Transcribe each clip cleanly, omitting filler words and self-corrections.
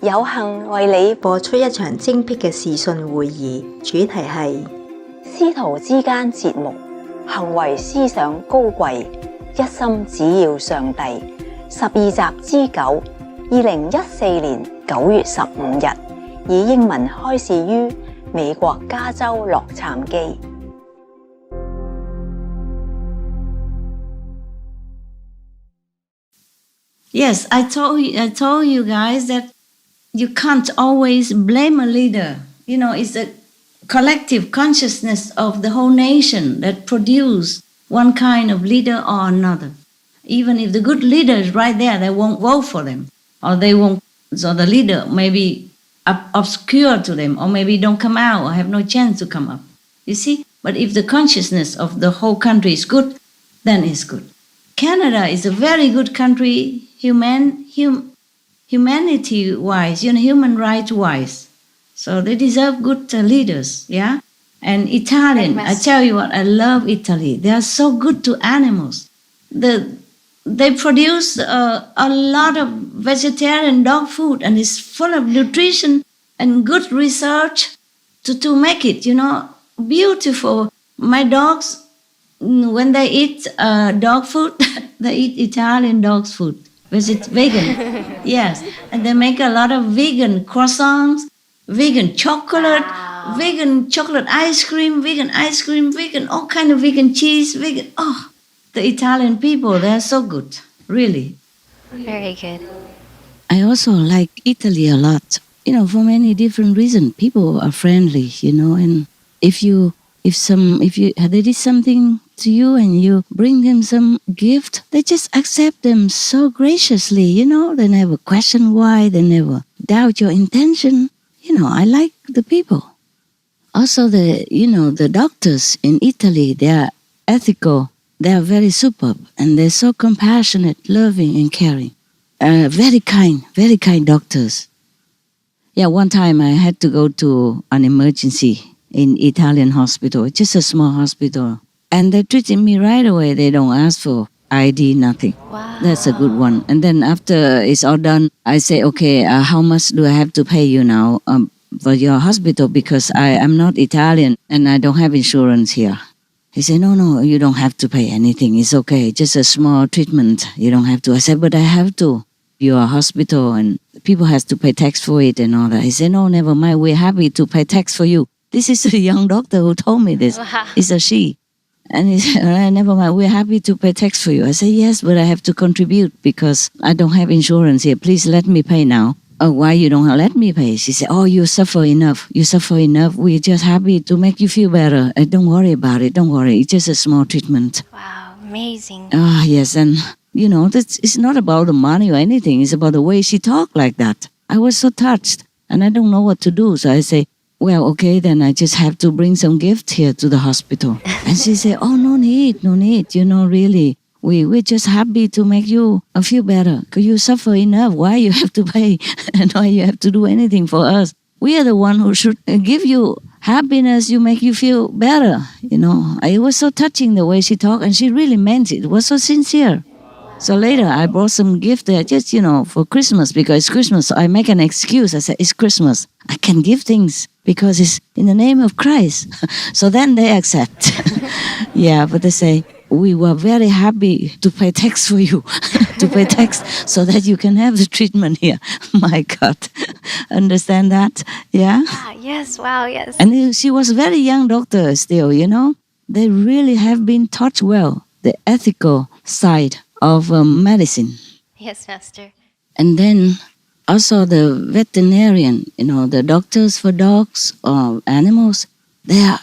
有幸為你播出一場精闢嘅視訊會議，主題係師徒之間節目，行為思想高貴，一心只要上帝。12集之9 2014年9月15日，以英文開示於美國加州洛杉磯。Yes, I told you guys that you can't always blame a leader. You know, it's a collective consciousness of the whole nation that produce one kind of leader or another. Even if the good leader is right there, they won't vote for them, or they won't. So the leader may be obscure to them, or maybe don't come out, or have no chance to come up. You see? But if the consciousness of the whole country is good, then it's good. Canada is a very good country, humanity-wise, human rights-wise. So they deserve good leaders, yeah? And Italian, I tell you what, I love Italy. They are so good to animals. They produce a lot of vegetarian dog food, and it's full of nutrition and good research to make it, beautiful. My dogs, when they eat dog food, they eat Italian dog's food. Vegan, yes. And they make a lot of vegan croissants, vegan chocolate, vegan chocolate ice cream, vegan all kind of vegan cheese, vegan. Oh, the Italian people, they're so good, really. Very good. I also like Italy a lot, for many different reasons. People are friendly, and if they did something to you and you bring them some gift, they just accept them so graciously, They never question why, they never doubt your intention. I like the people. Also, the doctors in Italy, they are ethical, they are very superb, and they're so compassionate, loving, and caring. Very kind doctors. Yeah, one time I had to go to an emergency in Italian hospital, just a small hospital. And they treated me right away. They don't ask for ID, nothing. Wow. That's a good one. And then after it's all done, I say, okay, how much do I have to pay you now for your hospital? Because I'm not Italian and I don't have insurance here. He said, no, you don't have to pay anything. It's okay. Just a small treatment. You don't have to. I said, but I have to. You're a hospital and people have to pay tax for it and all that. He said, no, never mind. We're happy to pay tax for you. This is a young doctor who told me this. Wow. It's a she. And he said, all right, never mind, we're happy to pay tax for you. I said, yes, but I have to contribute because I don't have insurance here. Please let me pay now. Oh, why you don't let me pay? She said, oh, you suffer enough. We're just happy to make you feel better. Don't worry about it. Don't worry. It's just a small treatment. Wow, amazing. Ah, yes. And, it's not about the money or anything. It's about the way she talked like that. I was so touched and I don't know what to do. So I say, well, okay, then I just have to bring some gift here to the hospital. And she said, oh, no need, really. We're just happy to make you feel better. Because you suffer enough. Why you have to pay and why you have to do anything for us? We are the one who should give you happiness, you make you feel better. It was so touching the way she talked and she really meant it. It was so sincere. So later I brought some gift there just, for Christmas because it's Christmas. So I make an excuse. I said, it's Christmas. I can give things because it's in the name of Christ. So then they accept. Yeah, but they say, we were very happy to pay tax for you, to pay tax so that you can have the treatment here. My God. Understand that? Yeah? Yes, wow, yes. And she was a very young doctor still, They really have been taught well, the ethical side of medicine. Yes, Master. And then also the veterinarian, the doctors for dogs or animals, they're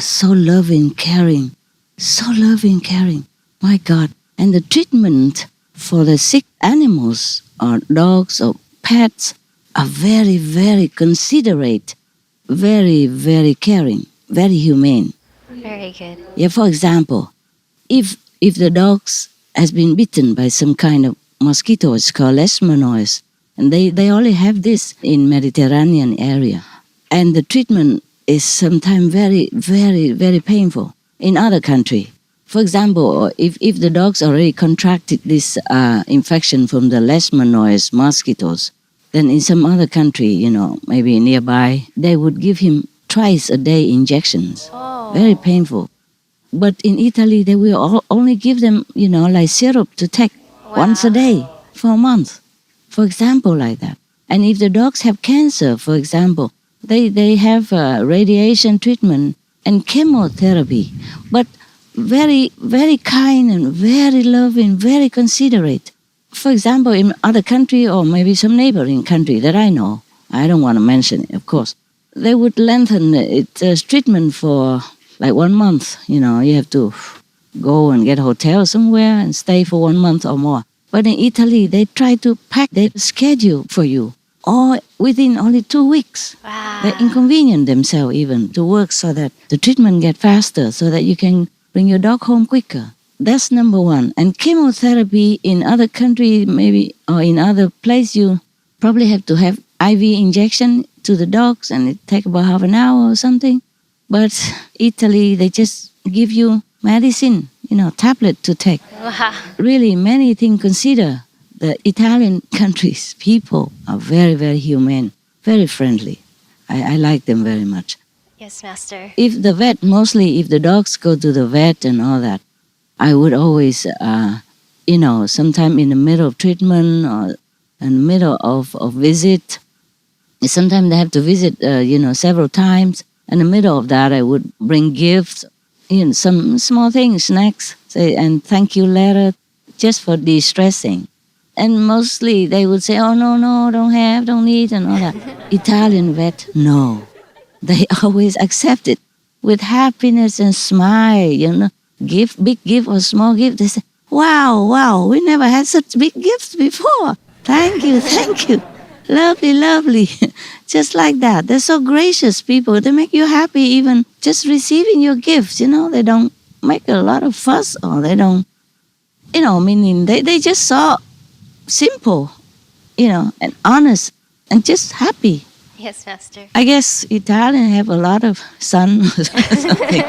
so loving, caring. So loving, caring. My God. And the treatment for the sick animals or dogs or pets are very, very considerate, very, very caring, very humane. Very good. Yeah, for example, if the dogs has been bitten by some kind of mosquito, it's called leishmaniasis, and they only have this in Mediterranean area. And the treatment is sometimes very, very, very painful in other country. For example, if the dogs already contracted this infection from the leishmaniasis mosquitoes, Then in some other country, maybe nearby, they would give him twice a day injections. Oh. Very painful. But in Italy, they will only give them, like syrup to take once a day for a month, for example, like that. And if the dogs have cancer, for example, they have radiation treatment and chemotherapy, but very, very kind and very loving, very considerate. For example, in other country or maybe some neighboring country that I know, I don't want to mention it, of course, they would lengthen its treatment for like 1 month. You have to go and get a hotel somewhere and stay for 1 month or more. But in Italy, they try to pack their schedule for you, or within only 2 weeks. Wow. They inconvenience themselves even to work so that the treatment get faster, so that you can bring your dog home quicker. That's number one. And chemotherapy in other countries, maybe, or in other place, you probably have to have IV injection to the dogs, and it take about half an hour or something. But Italy, they just give you medicine, tablet to take. Wow. Really, many things consider. The Italian countries, people are very, very humane, very friendly. I like them very much. Yes, Master. If the dogs go to the vet and all that, I would always, sometime in the middle of treatment or in the middle of visit, sometimes they have to visit, several times. In the middle of that, I would bring gifts, some small things, snacks, and thank you letter, just for de-stressing. And mostly they would say, oh, no, don't need, and all that. Italian vet, no. They always accept it with happiness and smile, gift, big gift or small gift. They say, wow, we never had such big gifts before. Thank you. Lovely. Just like that. They're so gracious people. They make you happy even just receiving your gifts, They don't make a lot of fuss, or they don't, meaning they just so simple, and honest and just happy. Yes, Master. I guess Italian have a lot of sun or something,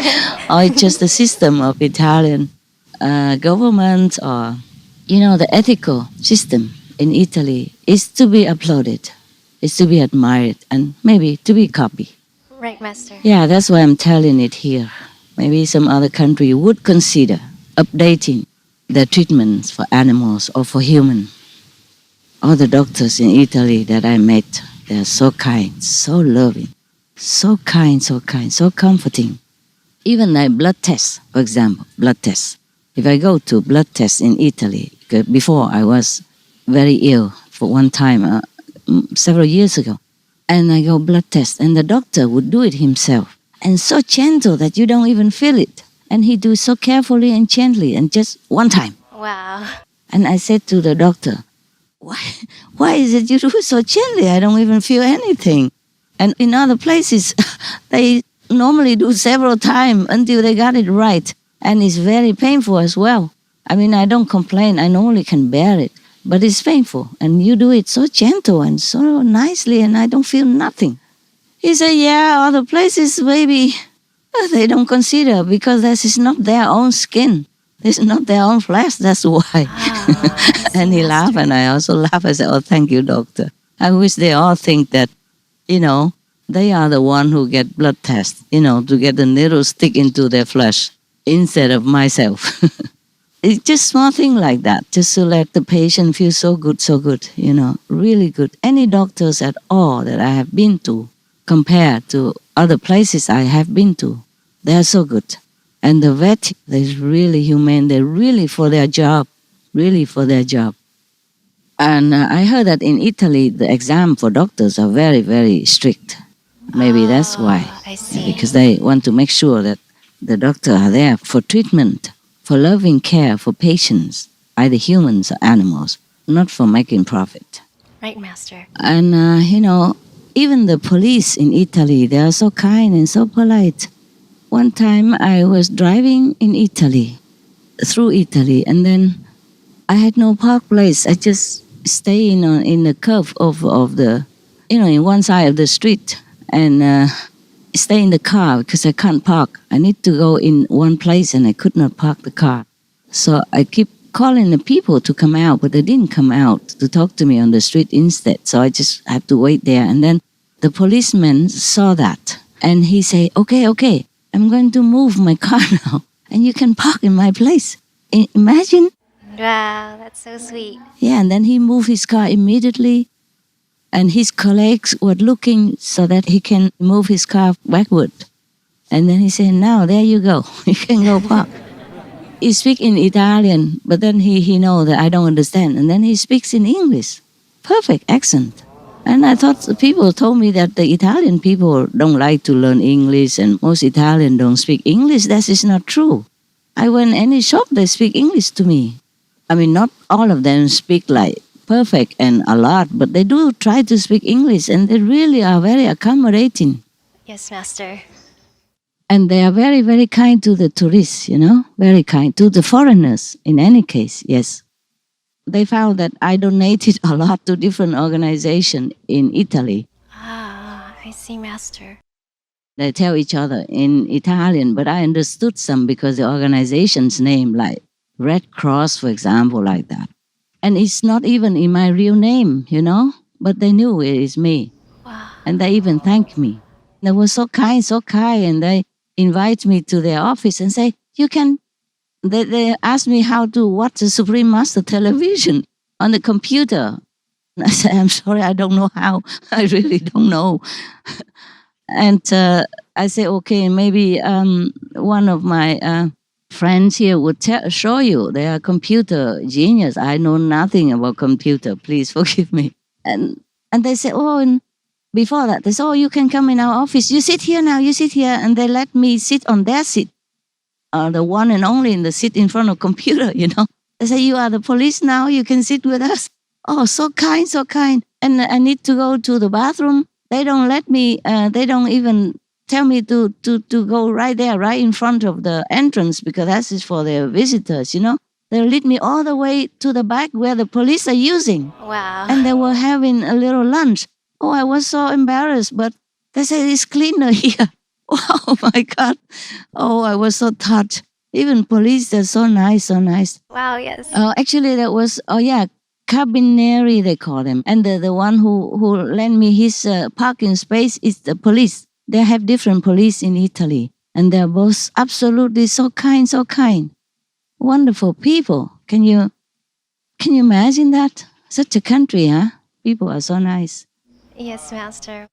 or it's just the system of Italian government, or, the ethical system in Italy is to be applauded, is to be admired, and maybe to be copied. Right, Master. Yeah, that's why I'm telling it here. Maybe some other country would consider updating their treatments for animals or for humans. All the doctors in Italy that I met, they're so kind, so loving, so kind, so comforting. Even like blood tests, for example, blood tests. If I go to blood tests in Italy, before I was very ill for one time, several years ago, and I go blood test, and the doctor would do it himself, and so gentle that you don't even feel it. And he do so carefully and gently, and just one time. Wow. And I said to the doctor, why is it you do it so gently? I don't even feel anything. And in other places, they normally do several times until they got it right. And it's very painful as well. I mean, I don't complain. I normally can bear it. But it's painful. And you do it so gentle and so nicely, and I don't feel nothing. He said, yeah, other places maybe they don't consider, because this is not their own skin. This is not their own flesh, that's why. And he laughed, and I also laughed. I said, oh, thank you, doctor. I wish they all think that, they are the one who get blood tests, to get the needle stick into their flesh instead of myself. It's just small thing like that, just to let the patient feel so good, really good. Any doctors at all that I have been to, compared to other places I have been to, they are so good. And the vet, they're really humane. They're really for their job. And I heard that in Italy, the exam for doctors are very, very strict. Maybe that's why. I see. Because they want to make sure that the doctors are there for treatment, for loving care for patients, either humans or animals, not for making profit. Right, Master. And, even the police in Italy, they are so kind and so polite. One time I was driving in Italy, through Italy, and then I had no park place. I just stay in the curve of the, in one side of the street, and stay in the car because I can't park. I need to go in one place and I could not park the car. So I keep calling the people to come out, but they didn't come out to talk to me on the street instead. So I just had to wait there. And then the policeman saw that and he said, okay, I'm going to move my car now and you can park in my place. Imagine. Wow, that's so sweet. Yeah, and then he moved his car immediately and his colleagues were looking so that he can move his car backward. And then he said, now there you go, you can go park. He speaks in Italian, but then he knows that I don't understand. And then he speaks in English. Perfect accent. And I thought people told me that the Italian people don't like to learn English and most Italians don't speak English. That is not true. I went any shop, they speak English to me. I mean, not all of them speak like perfect and a lot, but they do try to speak English and they really are very accommodating. Yes, Master. And they are very, very kind to the tourists, very kind to the foreigners in any case, yes. They found that I donated a lot to different organizations in Italy. Ah, I see, Master. They tell each other in Italian, but I understood some because the organization's name, like Red Cross, for example, like that. And it's not even in my real name, but they knew it is me. Wow. And they even thanked me. They were so kind, and they invite me to their office and say, they asked me how to watch the Supreme Master television on the computer. And I said, I'm sorry, I don't know how. I really don't know. And I say, okay, maybe one of my friends here would show you. They are computer genius. I know nothing about computer. Please forgive me. And they say, and before that, they said, you can come in our office. You sit here now, you sit here. And they let me sit on their seat, the one and only in the seat in front of computer, They say, you are the police now, you can sit with us. Oh, so kind, so kind. And I need to go to the bathroom. They don't let me, they don't even tell me to go right there, right in front of the entrance, because that is for their visitors, They lead me all the way to the back where the police are using. Wow. And they were having a little lunch. Oh, I was so embarrassed, but they said it's cleaner here. Oh my God. Oh, I was so touched. Even police, they're so nice, so nice. Wow, yes. Actually, that was, Cabineri, they call them. And the one who lent me his parking space is the police. They have different police in Italy. And they're both absolutely so kind, so kind. Wonderful people. Can you imagine that? Such a country, huh? People are so nice. Yes, Master.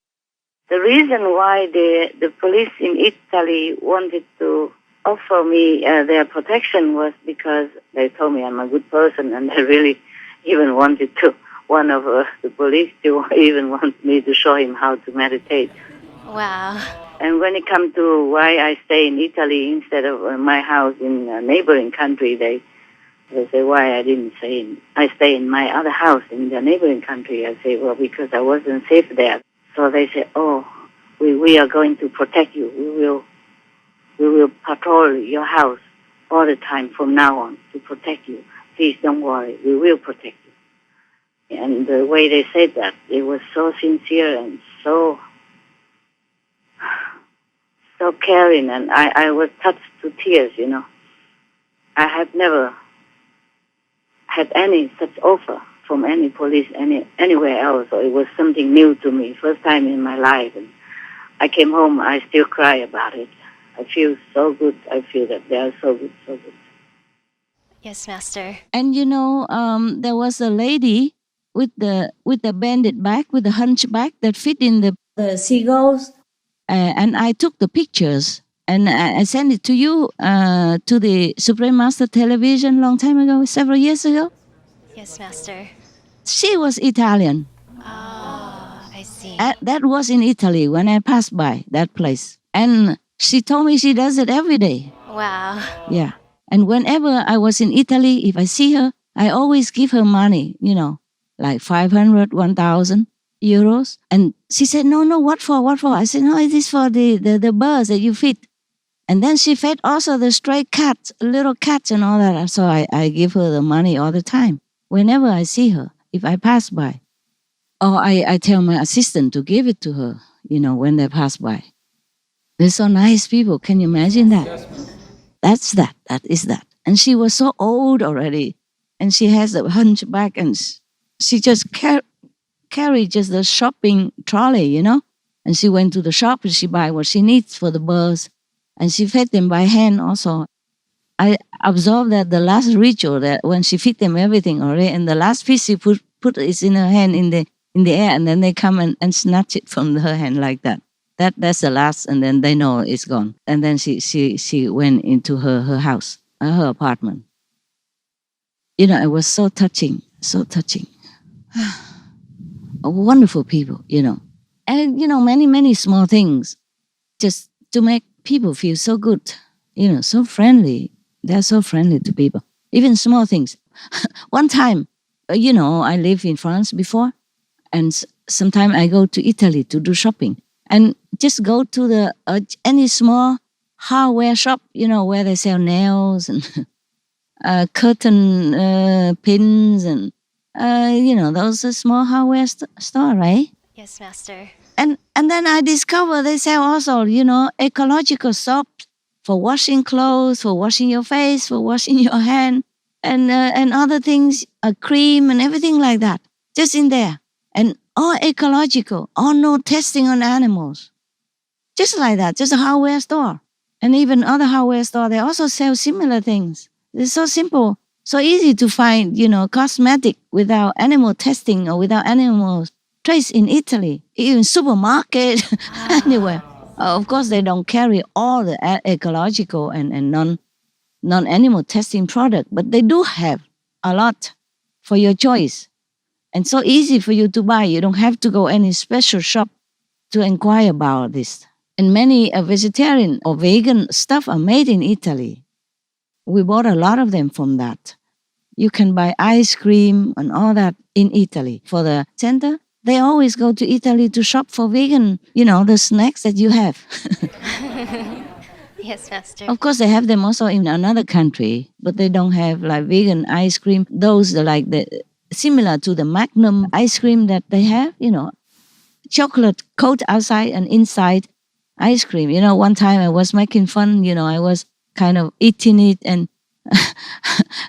The reason why the police in Italy wanted to offer me their protection was because they told me I'm a good person, and they really even wanted to, one of the police to even want me to show him how to meditate. Wow. And when it comes to why I stay in Italy instead of my house in a neighboring country, they say why I didn't I stay in my other house in the neighboring country. I say, well, because I wasn't safe there. So they say, we are going to protect you. We will patrol your house all the time from now on to protect you. Please don't worry. We will protect you. And the way they said that, it was so sincere and so caring, and I was touched to tears, I have never had any such offer from any police anywhere else, so it was something new to me, first time in my life. And I came home, I still cry about it. I feel so good. I feel that they are so good, so good. Yes, Master. And there was a lady with the bended back, with the hunchback that fit in the seagulls. And I took the pictures and I sent it to you, to the Supreme Master television long time ago, several years ago. Yes, Master. She was Italian. Oh, I see. That was in Italy when I passed by that place. And she told me she does it every day. Wow. Yeah. And whenever I was in Italy, if I see her, I always give her money, like 500, 1,000 euros. And she said, no, what for? I said, no, it is for the birds that you feed. And then she fed also the stray cats, little cats and all that. So I give her the money all the time. Whenever I see her, if I pass by. Or I tell my assistant to give it to her, when they pass by. They're so nice people. Can you imagine that? That's that. That is that. And she was so old already. and she has a hunchback, and she just carried just the shopping trolley, you know. And she went to the shop and she buy what she needs for the birds, and she fed them by hand also. I observed that the last ritual, that when she feed them everything already, and the last piece she put it in her hand in the air, and then they come and snatch it from her hand like that. That's the last, and then they know it's gone. And then she went into her house, her apartment. You know, it was so touching, so touching. Wonderful people, you know. And, you know, many small things just to make people feel so good, you know, so friendly. They're so friendly to people. Even small things. One time, you know, I lived in France before, and sometimes I go to Italy to do shopping, and just go to the any small hardware shop, you know, where they sell nails and curtain pins and, you know, those are small hardware store, right? Yes, Master. And then I discover they sell also, you know, ecological soap for washing clothes, for washing your face, for washing your hand, and other things, cream and everything like that, just in there. And all ecological, all no testing on animals. Just like that, just a hardware store. And even other hardware store, they also sell similar things. It's so simple, so easy to find, you know, cosmetic without animal testing or without animals trace in Italy, even supermarket, anywhere. Of course, they don't carry all the ecological and non-animal testing product, but they do have a lot for your choice. And so easy for you to buy. You don't have to go any special shop to inquire about this. And many vegetarian or vegan stuff are made in Italy. We bought a lot of them from that. You can buy ice cream and all that in Italy. For the center, they always go to Italy to shop for vegan, you know, the snacks that you have. Yes, Master. Of course, they have them also in another country, but they don't have like vegan ice cream. Those are like similar to the Magnum ice cream that they have, you know, chocolate coat outside and inside ice cream. You know, one time I was making fun, you know, I was kind of eating it and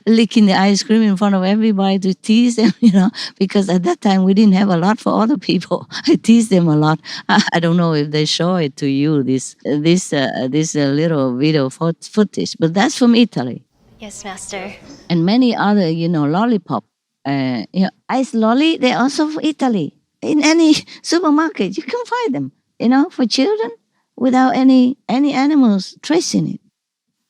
licking the ice cream in front of everybody to tease them, you know, because at that time we didn't have a lot for other people. I teased them a lot. I don't know if they show it to you, this little video footage, but that's from Italy. Yes, Master. And many other, you know, lollipop, you know, ice lolly, they're also from Italy. In any supermarket, you can find them, you know, for children without any animals tracing it.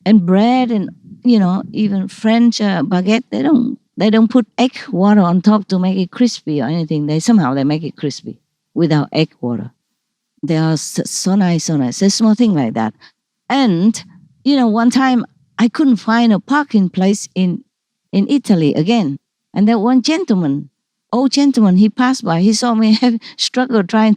And bread and, you know, even French baguette, they don't put egg water on top to make it crispy or anything. They make it crispy without egg water. They are so nice, so nice. A small thing like that. And, you know, one time I couldn't find a parking place in Italy again. And that one gentleman, old gentleman, he passed by. He saw me struggle trying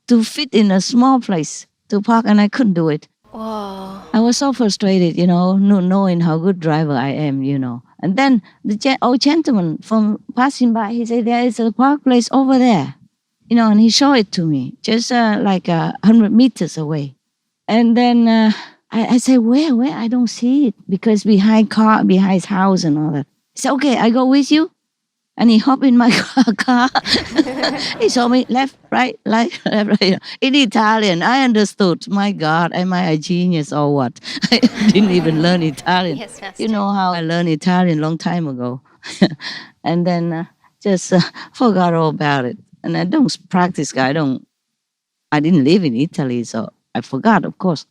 to fit in a small place to park, and I couldn't do it. Whoa. I was so frustrated, you know, knowing how good driver I am, you know. And then the old gentleman from passing by, he said, there is a park place over there, you know, and he showed it to me, just like 100 meters away. And then I said, where? I don't see it, because behind his house and all that. He said, okay, I go with you. And he hopped in my car. He told me left, right, left, right. In Italian, I understood. My God, am I a genius or what? I didn't even learn Italian. Yes, Master. You know how I learned Italian a long time ago. And then just forgot all about it. And I don't practice. I didn't live in Italy, so I forgot, of course.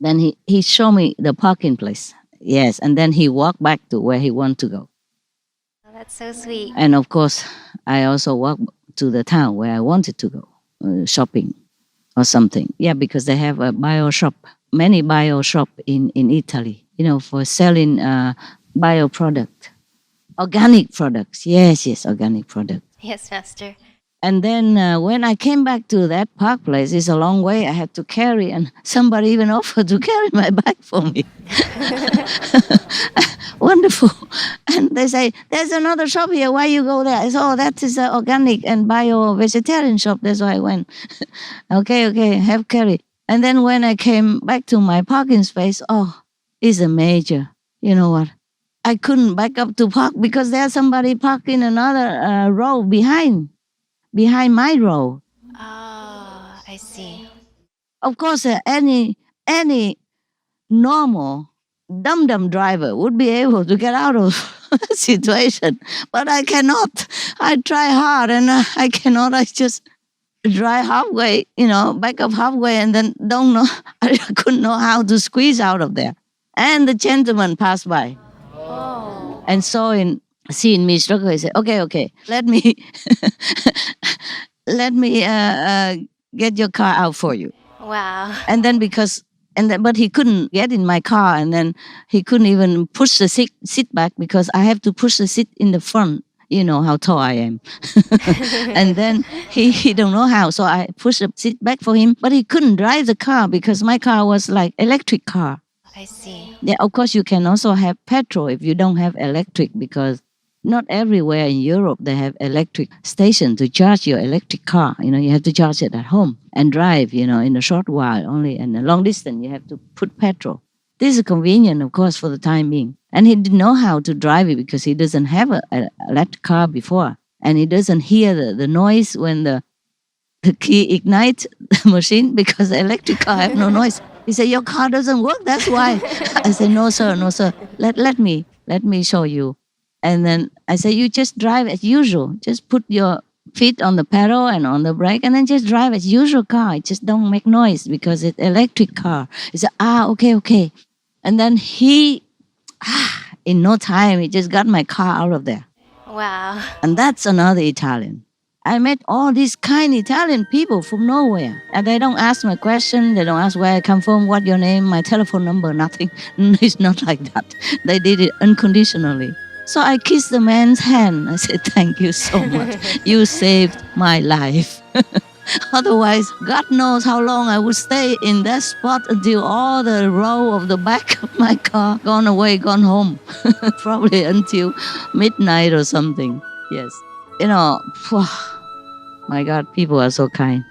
Then he showed me the parking place. Yes, and then he walked back to where he wanted to go. Oh, that's so sweet. And of course, I also walked to the town where I wanted to go, shopping or something. Yeah, because they have a bio shop, many bio shop in Italy, you know, for selling bio product, organic products. Yes, organic product. Yes, Master. And then when I came back to that park place, it's a long way I had to carry, and somebody even offered to carry my bag for me. Wonderful. And they say, there's another shop here. Why you go there? I said, oh, that is an organic and bio-vegetarian shop. That's why I went. Okay, have carry. And then when I came back to my parking space, oh, it's a major. You know what? I couldn't back up to park because there's somebody parked in another row behind my row. Oh, I see. Of course, any normal dum-dum driver would be able to get out of the situation, but I cannot. I try hard and I cannot. I just drive halfway, back up halfway, and then don't know. I couldn't know how to squeeze out of there. And the gentleman passed by Oh. and seeing me struggle. He said, "Okay, let me let me get your car out for you." Wow. And then but he couldn't get in my car, and then he couldn't even push the seat back because I have to push the seat in the front. You know how tall I am. And then he don't know how, so I pushed the seat back for him, but he couldn't drive the car because my car was like electric car. I see. Yeah, of course you can also have petrol if you don't have electric, because not everywhere in Europe they have electric station to charge your electric car. You have to charge it at home and drive, in a short while only. And a long distance you have to put petrol. This is convenient, of course, for the time being. And he didn't know how to drive it because he doesn't have an electric car before. And he doesn't hear the noise when the key ignites the machine, because the electric car have no noise. He said, "Your car doesn't work, that's why." I said, no, sir. Let me show you. And then I said, "You just drive as usual. Just put your feet on the pedal and on the brake, and then just drive as usual car. Just don't make noise because it's electric car." He said, okay. And then in no time, he just got my car out of there. Wow. And that's another Italian. I met all these kind Italian people from nowhere. And they don't ask my question. They don't ask where I come from, what your name, my telephone number, nothing. It's not like that. They did it unconditionally. So I kissed the man's hand. I said, "Thank you so much. You saved my life." Otherwise, God knows how long I would stay in that spot until all the row of the back of my car gone away, gone home. Probably until midnight or something. Yes. My God, people are so kind.